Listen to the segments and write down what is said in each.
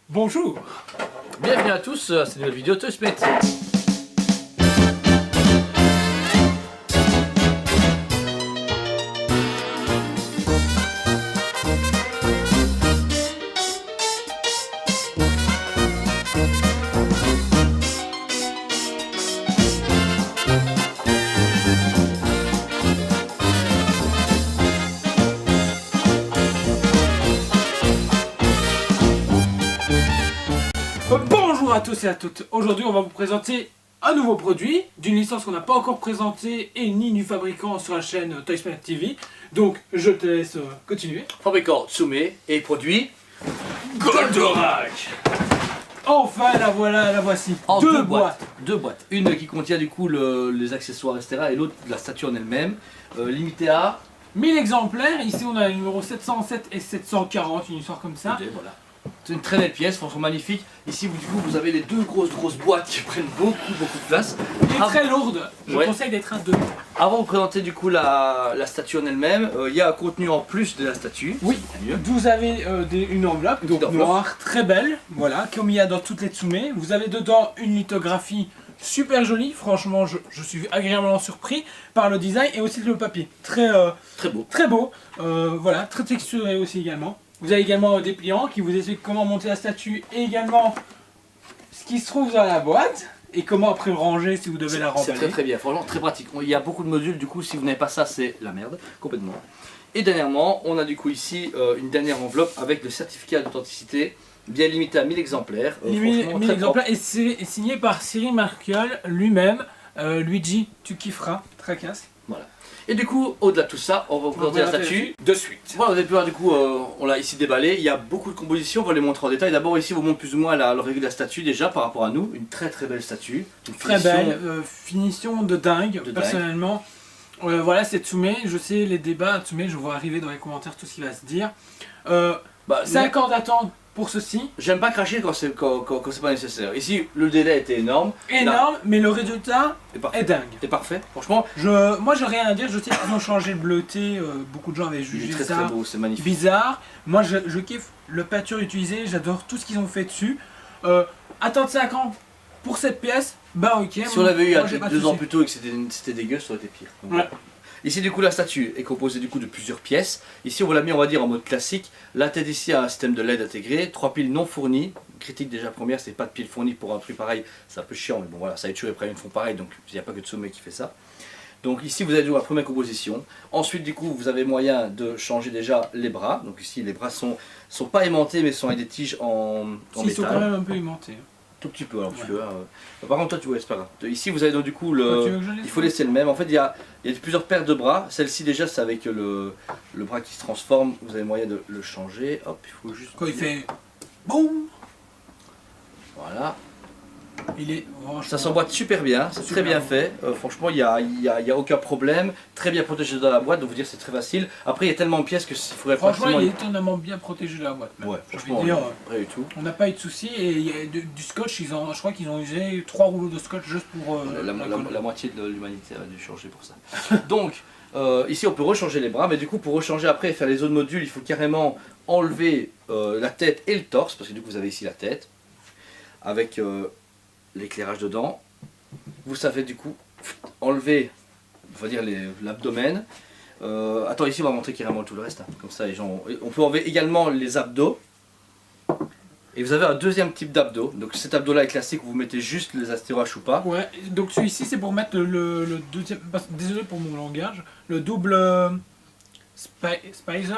Bonjour. Bienvenue à tous à cette nouvelle vidéo ToySmith. Bonjour à tous et à toutes. Aujourd'hui, on va vous présenter un nouveau produit d'une licence qu'on n'a pas encore présentée et ni du fabricant sur la chaîne ToySmith TV. Donc, je te laisse continuer. Fabricant Tsume et produit Goldorak. Enfin, la voilà, la voici. en Deux boîtes. Deux boîtes. Une qui contient du coup les accessoires etc. et l'autre la statue en elle-même. Limitée à 1000 exemplaires. Ici, on a le numéro 707 et 740, une histoire comme ça. voilà. C'est une très belle pièce, franchement magnifique. Ici vous, du coup vous avez les deux grosses boîtes qui prennent beaucoup de place. Et très lourde. Je Ouais. conseille d'être un 2. Avant de vous présenter du coup la statue en elle-même, il y a un contenu en plus de la statue. Oui. Mieux. Vous avez une enveloppe, donc enveloppe. noire, très belle, voilà, comme il y a dans toutes les Tsume. Vous avez dedans une lithographie super jolie, franchement je suis agréablement surpris par le design et aussi le papier. Très Très beau. très beau, voilà, très texturé aussi également. Vous avez également des pliants qui vous expliquent comment monter la statue et également ce qui se trouve dans la boîte et comment après ranger si vous devez la C'est remballer. très bien, franchement très pratique. Il y a beaucoup de modules, du coup si vous n'avez pas ça c'est la merde, complètement. Et dernièrement, on a du coup ici une dernière enveloppe avec le certificat d'authenticité, bien limité à 1000 exemplaires. 1000 franchement, très exemplaires et c'est signé par Cyril Marchiol lui-même. Luigi, tu kifferas, tracasse. Voilà. Et du coup, au-delà de tout ça, on va vous présenter la statue. de suite. Voilà, vous avez pu voir du coup, on l'a ici déballé, il y a beaucoup de compositions, on va les montrer en détail. D'abord ici, on vous montre plus ou moins le régler de la statue déjà par rapport à nous. Une très belle statue. Une Très finition- belle, finition de dingue, personnellement. Voilà, c'est Tsume, je sais les débats Tsume, je vois arriver dans les commentaires tout ce qui va se dire. Bah, 5 ans d'attente pour ceci, j'aime pas cracher quand c'est pas nécessaire. Ici, le délai était énorme. énorme, mais le résultat C'est parfait. est dingue. C'est parfait. Franchement, Moi j'ai rien à dire, je sais qu'ils ont changé le bleuté, beaucoup de gens avaient il jugé est très ça beau, c'est magnifique. bizarre. Moi je kiffe le peinture utilisé, j'adore tout ce qu'ils ont fait dessus. Attendre 5 ans pour cette pièce, bah ok. Si on l'avait eu moi, j'ai pas de 2 ans souci. plus tôt et que c'était dégueu, ça aurait été pire. Donc, Ouais. Ici du coup la statue est composée du coup de plusieurs pièces. Ici on l'a mis on va dire en mode classique. La tête ici a un système de LED intégré, 3 piles non fournies. Critique déjà première, c'est pas de piles fournies pour un truc pareil, c'est un peu chiant mais bon voilà, ça et après ils font pareil donc il n'y a pas que Tsume qui fait ça. Donc ici vous avez la première composition. Ensuite du coup vous avez moyen de changer déjà les bras. Donc ici les bras sont pas aimantés mais sont avec des tiges en Ils sont quand métal. même un peu aimantés. Tout petit peu alors Ouais. tu veux. Par contre toi tu vois c'est pas grave. Ici vous avez donc du coup Tu veux que je il faut laisser le même. En fait il y a plusieurs paires de bras. Celle-ci déjà c'est avec le bras qui se transforme. Vous avez moyen de le changer. Hop il faut juste. Quand il fait boum, Voilà. il est franchement- Ça s'emboîte super bien, c'est très Super bien bon. fait. Franchement, il y a aucun problème. Très bien protégé dans la boîte, donc vous dire c'est très facile. Après, il y a tellement de pièces que il faudrait Franchement, pratiquement. il est étonnamment bien protégé de la boîte. même. Ouais, Je veux franchement, dire, pas du tout. on n'a pas eu de soucis et il y a du scotch. Je crois qu'ils ont usé 3 rouleaux de scotch juste pour. La moitié de l'humanité a dû changer pour ça. Donc, ici, on peut rechanger les bras, mais du coup, pour rechanger après et faire les autres modules, il faut carrément enlever la tête et le torse, parce que du coup, vous avez ici la tête, avec l'éclairage dedans. Vous savez du coup enlever, on va dire l'abdomen. Attends, ici on va montrer carrément tout le reste, hein. Comme ça les gens. On peut enlever également les abdos. Et vous avez un deuxième type d'abdos. Donc cet abdos là est classique, vous mettez juste les astéroches ou pas. Ouais, donc celui-ci c'est pour mettre le deuxième. Désolé pour mon langage, le double Spicer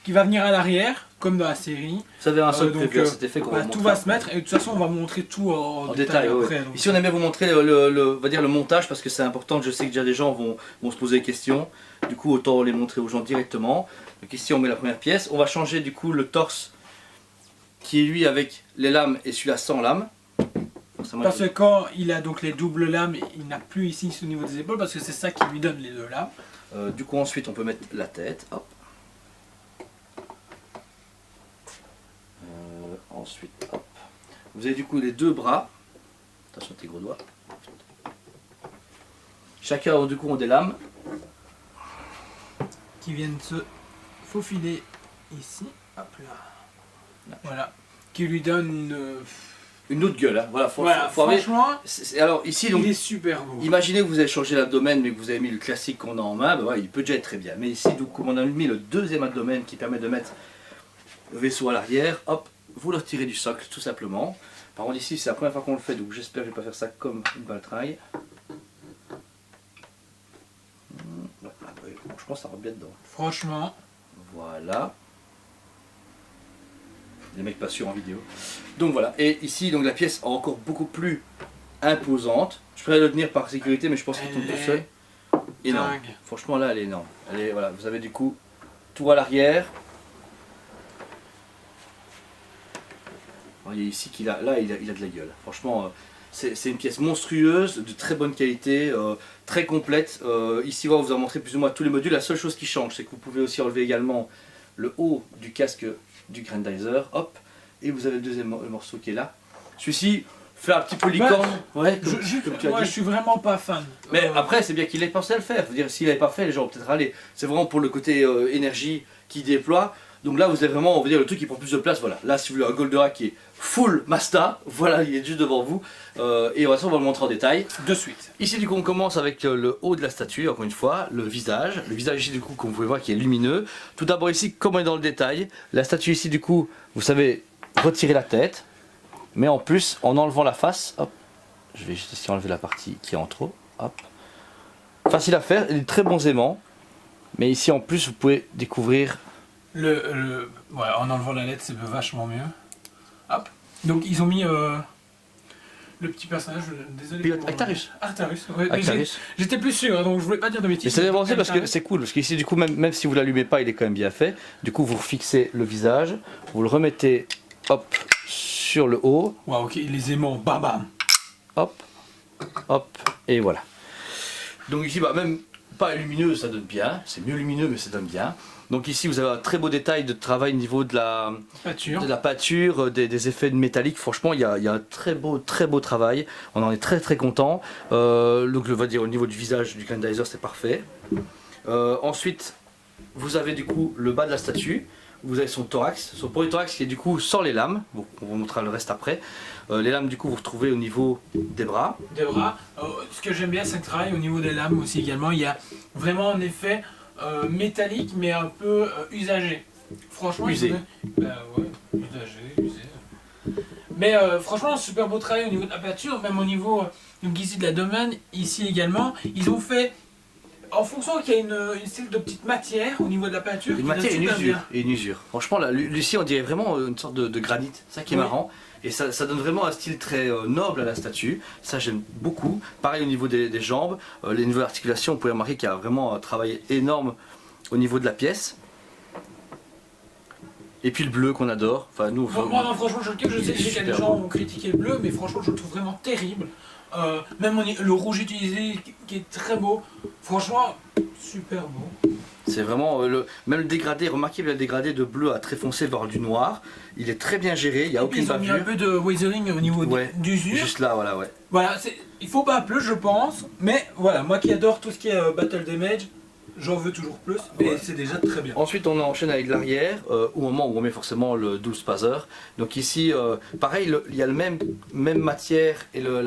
qui va venir à l'arrière, comme dans la série. Vous avez un seul donc, prévu à cet effet qu'on Voilà, va tout montrer va se mettre et de toute façon on va montrer tout en détail. Ouais. après. donc. Ici on aimait vous montrer on va dire le montage parce que c'est important. Je sais que déjà des gens vont se poser des questions. Du coup autant les montrer aux gens directement. Donc ici on met la première pièce. On va changer du coup le torse qui est lui avec les lames et celui-là sans lames. Parce que quand il a donc les doubles lames, il n'a plus ici au niveau des épaules parce que c'est ça qui lui donne les deux lames. Du coup ensuite on peut mettre la tête. Hop. Ensuite hop. Vous avez du coup les deux bras. Attention tes gros doigts. Chacun du coup ont des lames. Qui viennent se faufiler ici. Hop là. Voilà. Qui lui donne une autre gueule. Hein. Voilà, franchement, alors ici, donc, il est super beau. imaginez que vous avez changé l'abdomen mais que vous avez mis le classique qu'on a en main, ben voilà, il peut déjà être très bien. Mais ici, donc, comme on a mis le deuxième abdomen qui permet de mettre le vaisseau à l'arrière, hop, vous le retirez du socle tout simplement. Par contre ici c'est la première fois qu'on le fait, donc j'espère que je vais pas faire ça comme une baltraille. Je pense que ça rentre bien dedans. Franchement. Voilà. Les mecs pas sûrs en vidéo. Donc voilà, et ici donc la pièce est encore beaucoup plus imposante. Je pourrais le tenir par sécurité mais je pense qu'il tombe tout seul. Énorme. Dingue. Franchement là elle est énorme. Voilà, vous avez du coup tout à l'arrière. Vous voyez ici qu'il a, là il a de la gueule. Franchement c'est une pièce monstrueuse, de très bonne qualité, très complète. Ici on vous a montré plus ou moins tous les modules. La seule chose qui change c'est que vous pouvez aussi enlever également le haut du casque du Grandizer, hop, et vous avez le deuxième morceau qui est là. Celui-ci fait un petit peu licorne, ouais, comme tu as moi dit. je suis vraiment pas fan. Mais après c'est bien qu'il ait pensé à le faire. Je veux dire, s'il n'avait pas fait, les gens vont peut-être râler. C'est vraiment pour le côté énergie qu'il déploie. Donc là vous avez vraiment, on va dire, le truc qui prend plus de place. Voilà. Là si vous voulez un Goldorak qui est full Masta, voilà, il est juste devant vous. Et on va le montrer en détail. De suite. Ici du coup on commence avec le haut de la statue, encore une fois, le visage. Le visage ici du coup comme vous pouvez voir qui est lumineux. Tout d'abord ici, comme on est dans le détail, la statue ici du coup, vous savez retirer la tête. Mais en plus, en enlevant la face, hop, je vais juste ici enlever la partie qui est en trop, hop. Facile à faire, il est très bons aimants. Mais ici en plus vous pouvez découvrir... Ouais, en enlevant la lettre c'est vachement mieux. Hop. Donc ils ont mis le petit personnage, désolé. Pilote Actarus. Arctarus, ouais, Actarus. J'étais plus sûr, hein, donc je voulais pas dire de bêtises. Mais c'est avancé parce que c'est cool, parce qu'ici du coup même si vous l'allumez pas il est quand même bien fait. Du coup vous fixez le visage, vous le remettez hop sur le haut. Waouh, ok, les aimants, bam bam. Hop, hop, et voilà. Donc ici bah, même pas lumineux ça donne bien, c'est mieux lumineux mais ça donne bien. Donc ici vous avez un très beau détail de travail au niveau de la pâture, des effets de métallique. Franchement il y a un très beau travail. On en est très content. Donc je vais dire au niveau du visage du Grandizer c'est parfait. Ensuite vous avez du coup le bas de la statue. Vous avez son thorax, son polythorax qui est du coup sans les lames. Bon, on vous montrera le reste après. Les lames du coup vous retrouvez au niveau des bras. Des bras. Ce que j'aime bien c'est le travail au niveau des lames aussi également. Il y a vraiment un effet métallique mais un peu usagé. Franchement, usé. Bah ouais, usé. Mais franchement, super beau travail au niveau de la peinture, même au niveau donc ici de la domaine, ici également. Ils ont fait, en fonction qu'il y a une style de petite matière au niveau de la peinture. Une matière et une usure. Franchement, là, Lucie, on dirait vraiment une sorte de granit. C'est ça qui est marrant. Et ça donne vraiment un style très noble à la statue. Ça, j'aime beaucoup. Pareil au niveau des jambes, les niveaux d'articulation, vous pouvez remarquer qu'il y a vraiment un travail énorme au niveau de la pièce. Et puis le bleu qu'on adore. Enfin, nous, moi, non, franchement, je sais qu'il y a des gens qui ont critiqué le bleu, mais franchement, je le trouve vraiment terrible. Même le rouge utilisé qui est très beau. Franchement, super beau. C'est vraiment, même le dégradé, remarquez le dégradé de bleu à très foncé, voire du noir. Il est très bien géré, il n'y a aucune bavure. Ils ont mis un peu de weathering au niveau d'usure. Juste là, voilà, ouais. Voilà, il faut pas plus, je pense. Mais voilà, moi qui adore tout ce qui est Battle Damage, j'en veux toujours plus, mais c'est déjà très bien. Ensuite on enchaîne avec l'arrière, au moment où on met forcément le 12 Spazer. Donc ici, pareil, il y a le même matière et le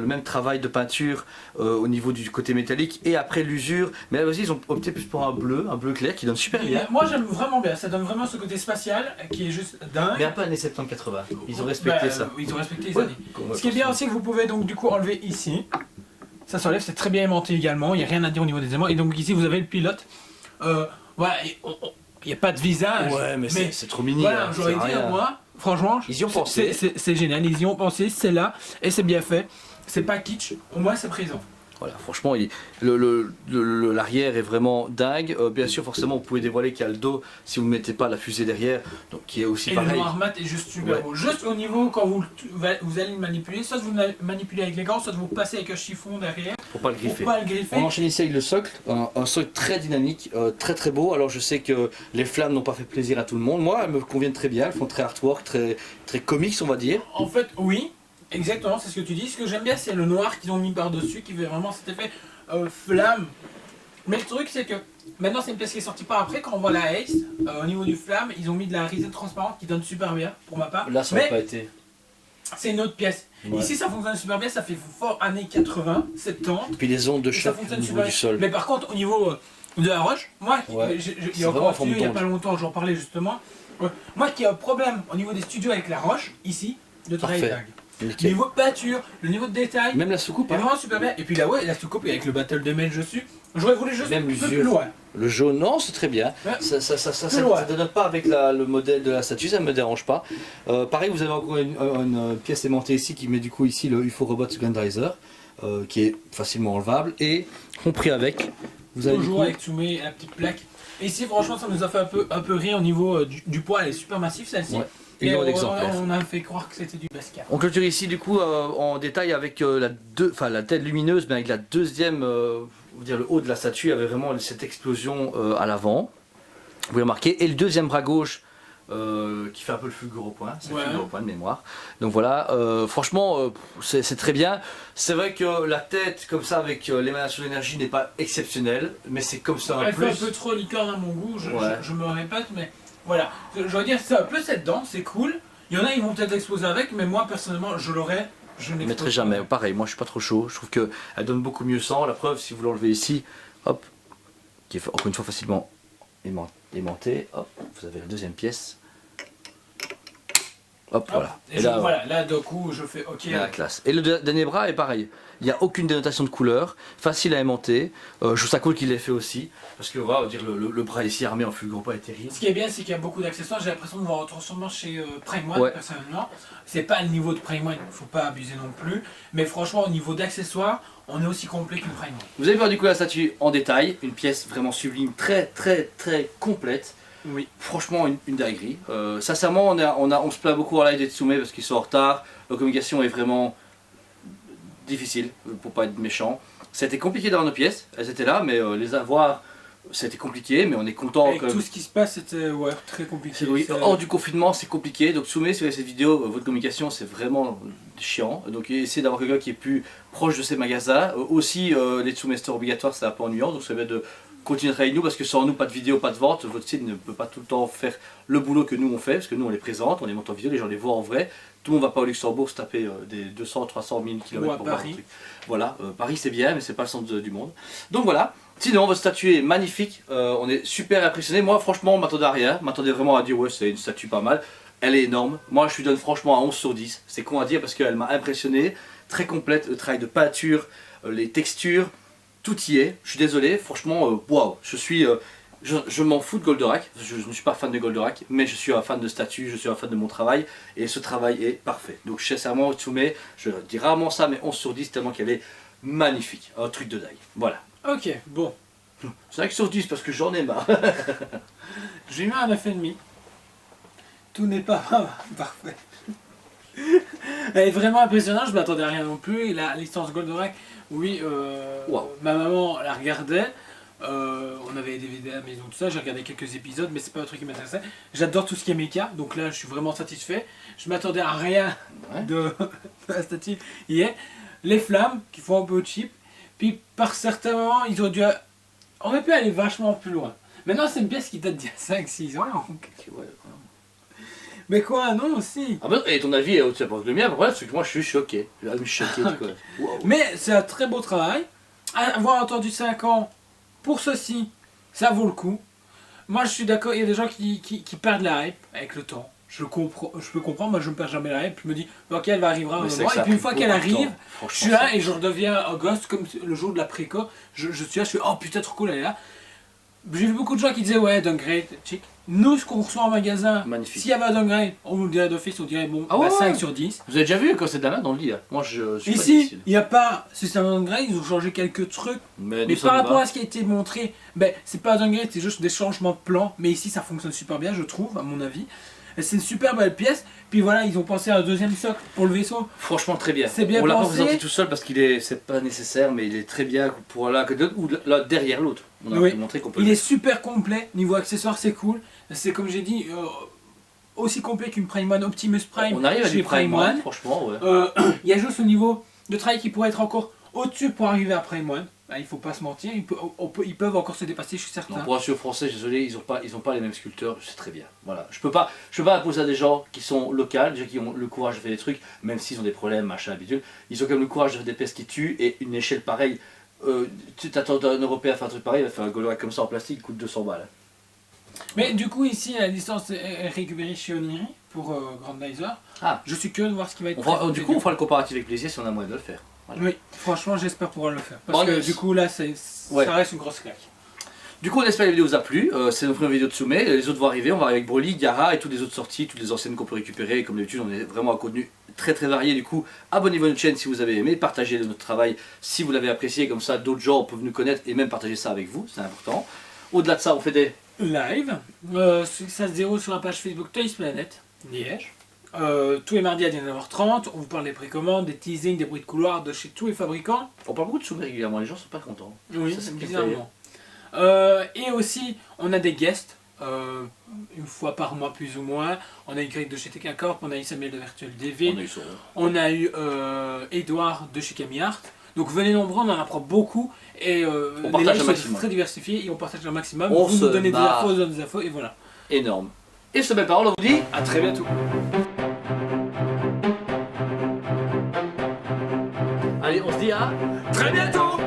même travail de peinture au niveau du côté métallique et après l'usure. Mais là aussi ils ont opté plus pour un bleu clair qui donne super bien. Moi j'aime vraiment bien, ça donne vraiment ce côté spatial qui est juste dingue. Mais un peu années 70-80, ils ont respecté ça. Ils ont respecté les années. Ce qui est bien aussi que vous pouvez donc du coup enlever ici. Ça s'enlève, c'est très bien aimanté également, il n'y a rien à dire au niveau des aimants. Et donc ici vous avez le pilote. Voilà, il n'y a pas de visage. Ouais, mais c'est trop mini. Voilà, hein, j'aurais dit moi, franchement, ils y ont pensé. C'est génial, ils y ont pensé, c'est là, et c'est bien fait. C'est pas kitsch, au moins c'est présent. Voilà, franchement, l'arrière est vraiment dingue. Bien sûr, forcément, vous pouvez dévoiler qu'il y a le dos si vous ne mettez pas la fusée derrière, donc qui est aussi pareil. Et le noir mat est juste super beau. Juste au niveau, quand vous allez le manipuler, soit vous le manipulez avec les gants, soit vous passez avec un chiffon derrière. Pour pas le griffer. On enchaîne ici avec le socle, un socle très dynamique, très beau. Alors je sais que les flammes n'ont pas fait plaisir à tout le monde. Moi, elles me conviennent très bien, elles font très artwork, très comics, on va dire. En fait, oui. Exactement, c'est ce que tu dis. Ce que j'aime bien, c'est le noir qu'ils ont mis par-dessus, qui fait vraiment cet effet flamme. Mais le truc, c'est que Maintenant, c'est une pièce qui est sortie par après. Quand on voit la Ace, au niveau du flamme, ils ont mis de la résine transparente qui donne super bien pour ma part. Là, ça Mais n'a pas été. c'est une autre pièce. Ouais. Ici, ça fonctionne super bien. Ça fait fort années 80, 70. Puis les ondes de Et ça choc au fonctionne niveau super du bien. sol. Mais par contre, au niveau de la roche, moi, Ouais. il C'est y a vraiment encore en forme il n'y a d'onde. pas longtemps, j'en parlais justement. Ouais. Moi qui ai un problème au niveau des studios avec la roche, ici, le travail est Parfait. dingue. Le Nickel. niveau de peinture, le niveau de détail, Même la soucoupe, est hein. vraiment super bien. Et puis là, ouais, la soucoupe avec le battle de mail dessus, j'aurais voulu juste Même un peu l'usure. plus loin. Le jaune, non, c'est très bien. Ouais. Ça loin. ne dénote pas avec le modèle de la statue, ça ne me dérange pas. Pareil, vous avez encore une pièce aimantée ici qui met du coup ici le UFO Robot Grandizer, qui est facilement enlevable. Et compris avec, vous avez du Toujours coup, avec Tsumé et la petite plaque. Et ici, franchement, ça nous a fait un peu rire au niveau du poids. Elle est super massive celle-ci. Ouais. Et millions on d'exemplaires. a fait croire que c'était du Basquiat. On clôture ici du coup en détail avec la tête lumineuse, mais avec la deuxième, dire le haut de la statue avait vraiment cette explosion à l'avant. Vous pouvez remarquer. Et le deuxième bras gauche qui fait un peu le fulgure au point, c'est Ouais. le fulgure au point de mémoire. Donc voilà, franchement c'est très bien. C'est vrai que la tête comme ça avec l'émanation d'énergie n'est pas exceptionnelle, mais c'est comme ça un Elle fait un plus. peu trop licorne à mon goût, Ouais. je me répète, mais voilà. Je veux dire, c'est un peu cette dent, c'est cool. Il y en a, ils vont peut-être exploser avec, mais moi personnellement, je l'aurais. Je Je ne n'explose mettrai pas. jamais. Pareil, moi je suis pas trop chaud. Je trouve qu'elle donne beaucoup mieux sans. La preuve, si vous l'enlevez ici, hop, qui est encore une fois facilement aimanté, hop, vous avez la deuxième pièce. Hop, Hop, voilà. Et, voilà, là d'un coup, je fais OK. la classe. Et le dernier bras est pareil. Il n'y a aucune dénotation de couleur, facile à aimanter. Je trouve ça cool qu'il l'ait fait aussi. Parce que voilà, dire, le bras ici armé en fulgure pas est terrible. Ce qui est bien, c'est qu'il y a beaucoup d'accessoires. J'ai l'impression de voir sûrement chez Prime One, Ouais. personnellement. C'est pas le niveau de Prime One, il ne faut pas abuser non plus. Mais franchement, au niveau d'accessoires, on est aussi complet qu'une Prime One. Vous avez vu du coup la statue en détail. Une pièce vraiment sublime, très très très complète. Oui. Franchement, une dinguerie. Sincèrement, on se plaint beaucoup en live des Tsume parce qu'ils sont en retard. La communication est vraiment difficile, pour pas être méchant. Ça a été compliqué d'avoir nos pièces, elles étaient là, mais les avoir, c'était compliqué, mais on est content Avec quand même. tout ce qui se passe, c'était très compliqué. Oui, C'est- hors du confinement, c'est compliqué. Donc, Tsume, si vous regardez cette vidéo, votre communication, c'est vraiment chiant. Donc, essayez d'avoir quelqu'un qui est plus proche de ces magasins. Aussi, les Tsume Store obligatoires, c'est un peu ennuyant. Donc, ça va être de continuer à travailler avec nous parce que sans nous, pas de vidéo, pas de vente. Votre site ne peut pas tout le temps faire le boulot que nous on fait parce que nous on les présente, on les monte en vidéo, les gens les voient en vrai. Tout le monde va pas au Luxembourg se taper des 200, 300 000 km Ou à pour voir un Paris. truc. Voilà, Paris c'est bien, mais c'est pas le centre du monde. Donc voilà. Sinon, votre statue est magnifique. On est super impressionné. Moi, franchement, on m'attendait à rien. Je m'attendais vraiment à dire ouais, c'est une statue pas mal. Elle est énorme. Moi, je lui donne franchement un 11 sur 10. C'est con à dire parce qu'elle m'a impressionné. Très complète, le travail de peinture, les textures. Tout y est, je suis désolé, franchement, waouh, je m'en fous de Goldorak, je ne suis pas fan de Goldorak, mais je suis un fan de statue, je suis un fan de mon travail, et ce travail est parfait. Donc sincèrement, Tsume, je dis rarement ça, mais 11 sur 10 tellement qu'elle est magnifique, un truc de dingue. Voilà. Ok, bon. 5 sur 10 parce que j'en ai marre. J'ai mis un 9,5. Tout n'est pas parfait. Elle est vraiment impressionnante, je m'attendais à rien non plus. Et la licence Goldorak, oui, Wow. ma maman la regardait. On avait des DVD à la maison, tout ça. J'ai regardé quelques épisodes, mais c'est pas un truc qui m'intéressait. J'adore tout ce qui est méca, donc là je suis vraiment satisfait. Je m'attendais à rien Ouais. de la statue hier. Les flammes qui font un peu cheap. Puis par certains moments, ils auraient dû. On aurait pu aller vachement plus loin. Maintenant, c'est une pièce qui date d'il y a 5-6 ans. Donc. Mais quoi, non aussi. Ah bah, et ton avis est au-dessus de le mien, parce que moi je suis choqué. Je suis choqué, quoi. Wow. Mais c'est un très beau travail. Avoir attendu 5 ans pour ceci, ça vaut le coup. Moi, je suis d'accord, il y a des gens qui perdent la hype avec le temps. Je peux comprendre, moi je ne perds jamais la hype. Je me dis, ok, elle va arriver un Mais c'est moment. que ça Et puis une a fois pris qu'elle beaucoup de arrive, temps. Franchement, je suis là ça- et je redeviens un gosse comme le jour de la préco. Je suis là, je fais, oh putain, trop cool, elle est là. J'ai vu beaucoup de gens qui disaient, ouais, downgrade, chic. Nous, ce qu'on reçoit en magasin, Magnifique. s'il y avait un downgrade, on nous le dirait d'office, on dirait, bon, Ah bah, ouais, 5 ouais. sur 10. Vous avez déjà vu quand c'est de la main dans le lit, hein. Moi je suis pas Ici, difficile. il n'y a pas système downgrade, ils ont changé quelques trucs. Mais, Mais nous par sommes rapport bas. à ce qui a été montré, ben, c'est pas un downgrade, c'est juste des changements de plan. Mais ici, ça fonctionne super bien, je trouve, à mon avis. Et c'est une super belle pièce. Puis voilà, ils ont pensé à un deuxième socle pour le vaisseau. Franchement très bien. C'est bien On l'a pas pensé. présenté tout seul parce qu'il est, c'est pas nécessaire, mais il est très bien pour là, ou là derrière l'autre. On a Oui. montré qu'on peut. Il est super complet, niveau accessoires, c'est cool. C'est comme j'ai dit, aussi complet qu'une Prime One Optimus Prime. On arrive à chez du Prime One, franchement, ouais. Il y a juste au niveau de travail qui pourrait être encore au-dessus pour arriver à Prime One. bah, il faut pas se mentir, ils peuvent encore se dépasser, je suis certain. Non, pour un studio français, désolé, ils ont pas les mêmes sculpteurs, c'est très bien. Voilà. Je peux pas imposer à des gens qui sont locaux, déjà qui ont le courage de faire des trucs, même s'ils ont des problèmes, machin, habituel. Ils ont quand même le courage de faire des pièces qui tuent et une échelle pareille. Tu t'attends d'un Européen à faire un truc pareil, il va faire un Gaulois comme ça en plastique, il coûte 200 balles. Mais du coup, ici, la licence est récupérée chez Oniri pour Grandizer. Ah. Je suis curieux de voir ce qui va être Du coup, on fera le comparatif avec plaisir si on a moyen de le faire. Voilà. Oui, franchement, j'espère pouvoir le faire. Parce Bon, que du coup, là, ça reste une grosse claque. Du coup, on espère que la vidéo vous a plu. C'est notre première vidéo de Tsume. Les autres vont arriver. On va arriver avec Broly, Gaara et toutes les autres sorties, toutes les anciennes qu'on peut récupérer. Et comme d'habitude, on est vraiment un contenu très varié. Du coup, abonnez-vous à notre chaîne si vous avez aimé. Partagez notre travail si vous l'avez apprécié. Comme ça, d'autres gens peuvent nous connaître et même partager ça avec vous. C'est important. Au-delà de ça, on fait des live. Ça se déroule sur la page Facebook Toys Planet, Liège. Tous les mardis à 19h30, on vous parle des précommandes, des teasings, des bruits de couloir de chez tous les fabricants. On parle beaucoup de Tsume régulièrement, les gens sont pas contents. Oui, Ça, c'est bizarrement. Et aussi, on a des guests, une fois par mois plus ou moins. On a eu Greg de chez TK Corp, on a eu Samuel de Virtual DV, on a eu Edouard de chez Camille Art. Donc venez nombreux, on en apprend beaucoup et on partage un maximum. Très diversifiés et on partage un maximum. On vous nous donnez des infos, marre. on donne des infos et voilà. Énorme. Et sur belle parole, on vous dit à très bientôt. Allez, on se dit à très bientôt.